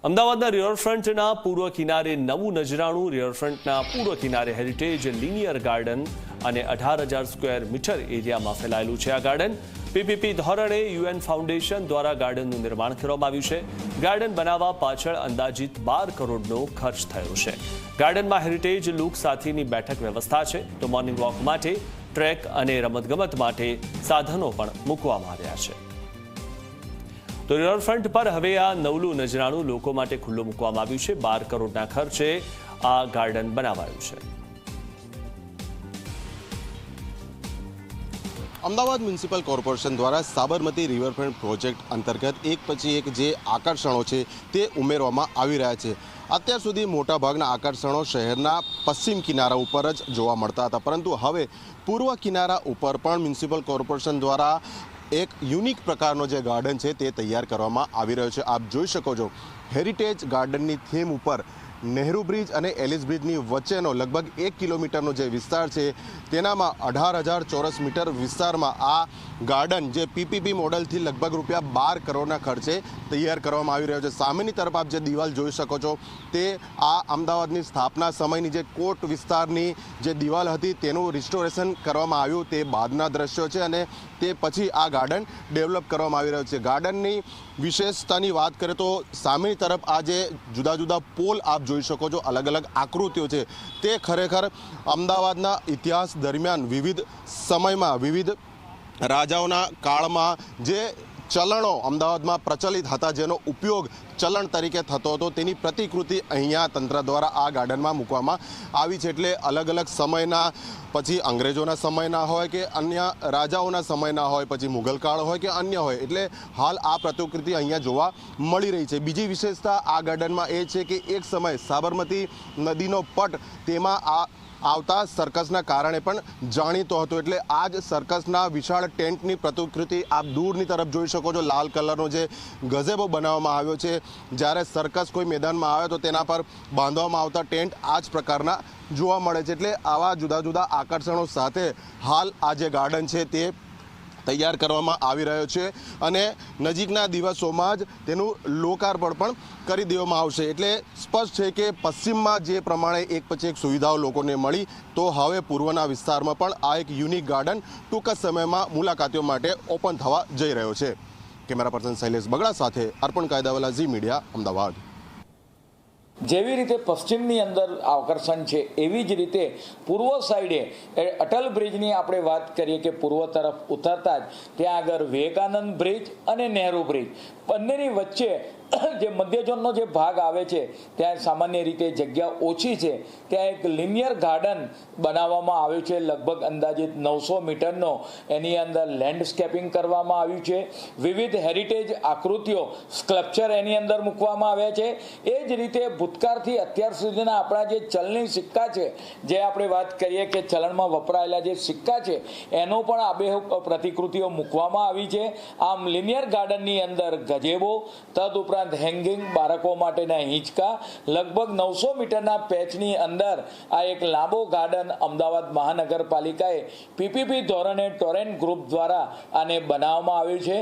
અમદાવાદના રિવરફ્રન્ટના પૂર્વ કિનારે નવું નજરાણું રિવરફ્રન્ટના પૂર્વ કિનારે હેરિટેજ લિનિયર ગાર્ડન અને 18,000 સ્ક્વેર મીટર એરિયામાં ફેલાયેલું છે આ ગાર્ડન પીપીપી ધોરણે યુએન ફાઉન્ડેશન દ્વારા ગાર્ડનનું નિર્માણ કરવામાં આવ્યું છે ગાર્ડન બનાવવા પાછળ અંદાજિત 12 કરોડનો ખર્ચ થયો છે ગાર્ડનમાં હેરિટેજ લુક સાથેની બેઠક વ્યવસ્થા છે તો મોર્નિંગ વોક માટે ટ્રેક અને રમતગમત માટે સાધનો પણ મૂકવામાં આવ્યા છે તો રિવરફ્રન્ટ પર હવે આ નવલું નજરાણું લોકો માટે ખુલ્લું મૂકવામાં આવ્યું છે 12 કરોડના ખર્ચે આ ગાર્ડન બનાવાયું છે અમદાવાદ મ્યુનિસિપલ કોર્પોરેશન દ્વારા સાબરમતી રિવરફ્રન્ટ પ્રોજેક્ટ અંતર્ગત એક પછી એક જે આકર્ષણો છે તે ઉમેરવામાં આવી રહ્યા છે અત્યાર સુધી મોટાભાગના આકર્ષણો શહેરના પશ્ચિમ કિનારા ઉપર જ જોવા મળતા હતા પરંતુ હવે પૂર્વ કિનારા ઉપર પણ મ્યુનિસિપલ કોર્પોરેશન દ્વારા એક યુનિક પ્રકારનો જે ગાર્ડન છે તે તૈયાર કરવામાં આવી રહ્યો છે આપ જોઈ શકો છો હેરિટેજ ગાર્ડનની થીમ ઉપર નહેરુ બ્રિજ અને એલિસ બ્રિજની વચ્ચેનો લગભગ 1 કિલોમીટરનો જે વિસ્તાર છે તેનામાં 18,000 ચોરસ મીટર વિસ્તારમાં આ ગાર્ડન જે પીપીપી મોડલથી લગભગ રૂપિયા 12 કરોડના ખર્ચે તૈયાર કરવામાં આવી રહ્યો છે સામેની તરફ આપ જે દિવાલ જોઈ શકો છો તે આ અમદાવાદની સ્થાપના સમયની જે કોટ વિસ્તારની જે દિવાલ હતી તેનું રિસ્ટોરેશન કરવામાં આવ્યું તે બાદના દ્રશ્યો છે અને તે પછી આ ગાર્ડન ડેવલપ કરવામાં આવી રહ્યું છે ગાર્ડનની વિશેષતાની વાત કરીએ તો સામેની તરફ આ જે જુદા જુદા પોલ આપ જોઈ શકો છો અલગ અલગ આકૃતિઓ છે તે ખરેખર અમદાવાદના ઇતિહાસ દરમિયાન વિવિધ સમયમાં વિવિધ રાજાઓના કાળમાં જે ચલણો અમદાવાદમાં પ્રચલિત હતા જેનો ઉપયોગ ચલણ તરીકે થતો હતો તેની પ્રતિકૃતિ અહીંયા તંત્ર દ્વારા આ ગાર્ડનમાં મૂકવામાં આવી છે એટલે અલગ અલગ સમયના પછી અંગ્રેજોના સમયના હોય કે અન્ય રાજાઓના સમયના હોય પછી મુઘલ કાળ હોય કે અન્ય હોય એટલે હાલ આ પ્રતિકૃતિ અહીંયા જોવા મળી રહી છે બીજી વિશેષતા આ ગાર્ડનમાં એ છે કે એક સમય સાબરમતી નદીનો પટ તેમાં આવતા સર્કસના કારણે પણ જાણીતો હતો એટલે આ જ સર્કસના વિશાળ ટેન્ટની પ્રતિકૃતિ આપ દૂરની તરફ જોઈ શકો છો લાલ કલરનો જે ગઝેબો બનાવવામાં આવ્યો છે જ્યારે સર્કસ કોઈ મેદાનમાં આવે તો તેના પર બાંધવામાં આવતા ટેન્ટ આ જ પ્રકારના જોવા મળે છે એટલે આવા જુદા જુદા આકર્ષણો સાથે હાલ આ જે ગાર્ડન છે તે તૈયાર કરવામાં આવી રહ્યો છે અને નજીકના દિવસોમાં જ તેનું લોકાર્પણ પણ કરી દેવામાં આવશે એટલે સ્પષ્ટ છે કે પશ્ચિમમાં જે પ્રમાણે એક પછી એક સુવિધાઓ લોકોને મળી તો હવે પૂર્વના વિસ્તારમાં પણ આ એક યુનિક ગાર્ડન ટૂંક જ સમયમાં મુલાકાતીઓ માટે ઓપન થવા જઈ રહ્યો છે કેમેરા પર્સન શૈલેષ બગડા સાથે અર્પણ કાયદાવાલા ઝી મીડિયા અમદાવાદ જેવી રીતે પશ્ચિમની અંદર આકર્ષણ છે એવી જ રીતે પૂર્વ સાઈડે અટલ બ્રિજની આપણે વાત કરીએ કે પૂર્વ તરફ ઉતરતા જ ત્યાં આગળ વિવેકાનંદ બ્રિજ અને નહેરુ બ્રિજ બંનેની વચ્ચે જે મધ્ય ઝોનનો જે ભાગ આવે છે ત્યાં સામાન્ય રીતે જગ્યા ઓછી છે ત્યાં એક લિનિયર ગાર્ડન બનાવવામાં આવ્યું છે લગભગ અંદાજિત 900 મીટરનો એની અંદર લેન્ડસ્કેપિંગ કરવામાં આવ્યું છે વિવિધ હેરિટેજ આકૃતિઓ સ્કલ્પચર એની અંદર મૂકવામાં આવ્યા છે એ જ રીતે ભૂતકાળથી અત્યાર સુધીના આપણા જે ચલણી સિક્કા છે જે આપણે વાત કરીએ કે ચલણમાં વપરાયેલા જે સિક્કા છે એનો પણ આબેહૂબ પ્રતિકૃતિઓ મૂકવામાં આવી છે આમ લિનિયર ગાર્ડનની અંદર ગજેબો તદ ઉપરાંત હેંગિંગ બાળકો માટેના હિંચકા લગભગ 900 મીટરના પેચની અંદર આ એક લાંબો ગાર્ડન અમદાવાદ મહાનગરપાલિકાએ પીપીપી ધોરણે ટોરેન્ટ ગ્રુપ દ્વારા આને બનાવવામાં આવ્યું છે